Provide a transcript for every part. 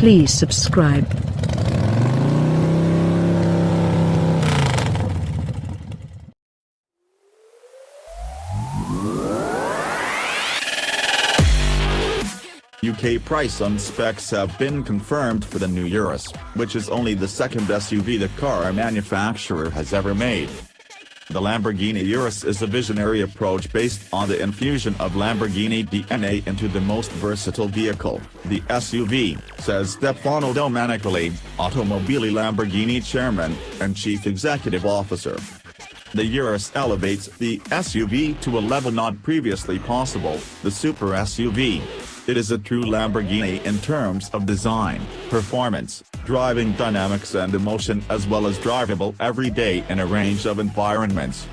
Please subscribe. UK price and specs have been confirmed for the new Urus, which is only the second SUV the car manufacturer has ever made. The Lamborghini Urus is a visionary approach based on the infusion of Lamborghini DNA into the most versatile vehicle, the SUV, says Stefano Domenicali, Automobili Lamborghini chairman and chief executive officer. The Urus elevates the SUV to a level not previously possible, the super SUV. It is a true Lamborghini in terms of design, performance, driving dynamics and emotion, as well as drivable every day in a range of environments.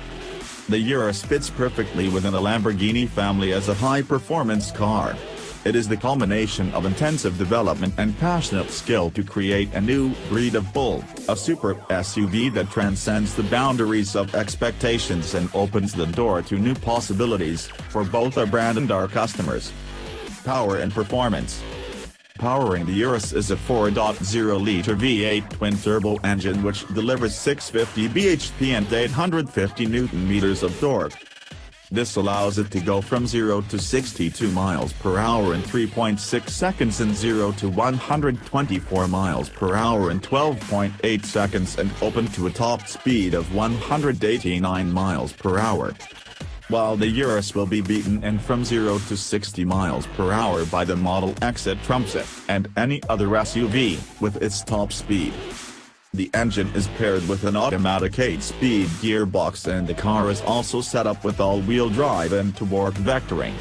The Urus fits perfectly within the Lamborghini family as a high-performance car. It is the culmination of intensive development and passionate skill to create a new breed of bull, a super SUV that transcends the boundaries of expectations and opens the door to new possibilities for both our brand and our customers. Power and performance. Powering the Urus is a 4.0-liter V8 twin-turbo engine which delivers 650 bhp and 850 Nm of torque. This allows it to go from 0 to 62 miles per hour in 3.6 seconds and 0 to 124 miles per hour in 12.8 seconds and open to a top speed of 189 miles per hour. While the Urus will be beaten in from 0 to 60 miles per hour by the Model X, it trumps it and any other SUV with its top speed. The engine is paired with an automatic 8-speed gearbox and the car is also set up with all-wheel drive and torque vectoring.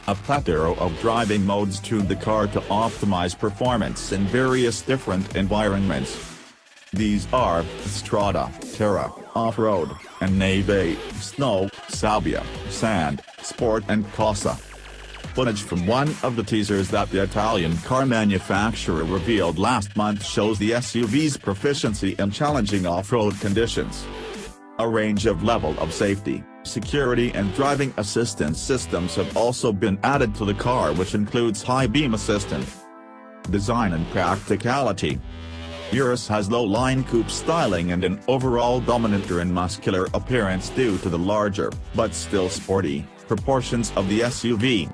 A plethora of driving modes tune the car to optimize performance in various different environments. These are Strada, Terra, Off-Road, and Neve, Snow, Sabbia, Sand, Sport and Cosa. Footage from one of the teasers that the Italian car manufacturer revealed last month shows the SUV's proficiency in challenging off-road conditions. A range of level of safety, security and driving assistance systems have also been added to the car, which includes high beam assistant. Design and practicality. Urus has low-line coupe styling and an overall dominanter and muscular appearance due to the larger, but still sporty, proportions of the SUV.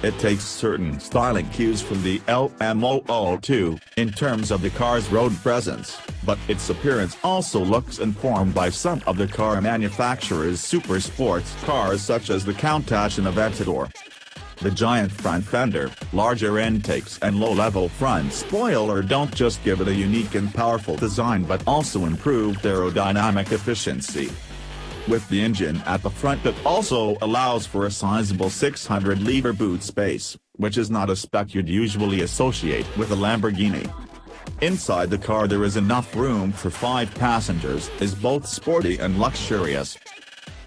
It takes certain styling cues from the LMO02 in terms of the car's road presence, but its appearance also looks informed by some of the car manufacturer's super sports cars such as the Countach and Aventador. The giant front fender, larger intakes and low-level front spoiler don't just give it a unique and powerful design but also improved aerodynamic efficiency. With the engine at the front that also allows for a sizable 600-liter boot space, which is not a spec you'd usually associate with a Lamborghini. Inside the car there is enough room for 5 passengers, is both sporty and luxurious.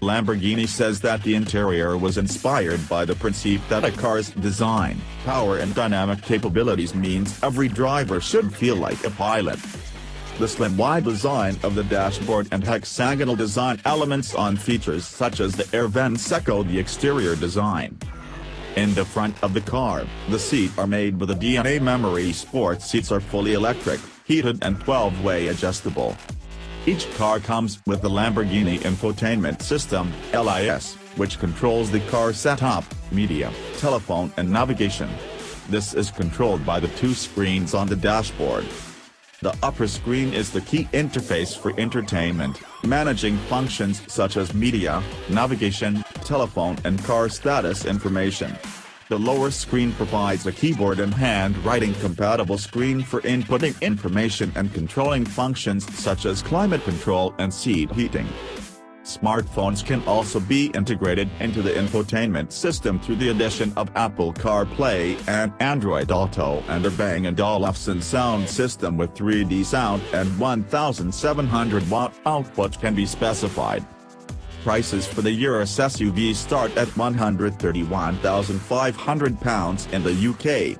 Lamborghini says that the interior was inspired by the principle that a car's design, power and dynamic capabilities means every driver should feel like a pilot. The slim wide design of the dashboard and hexagonal design elements on features such as the air vents echo the exterior design. In the front of the car, the seats are made with a DNA memory. Sport seats are fully electric, heated and 12-way adjustable. Each car comes with the Lamborghini Infotainment System, LIS, which controls the car setup, media, telephone and navigation. This is controlled by the 2 screens on the dashboard. The upper screen is the key interface for entertainment, managing functions such as media, navigation, telephone and car status information. The lower screen provides a keyboard and handwriting compatible screen for inputting information and controlling functions such as climate control and seat heating. Smartphones can also be integrated into the infotainment system through the addition of Apple CarPlay and Android Auto, and a Bang & Olufsen sound system with 3D sound and 1,700-watt output can be specified. Prices for the Urus SUV start at £131,500 in the UK,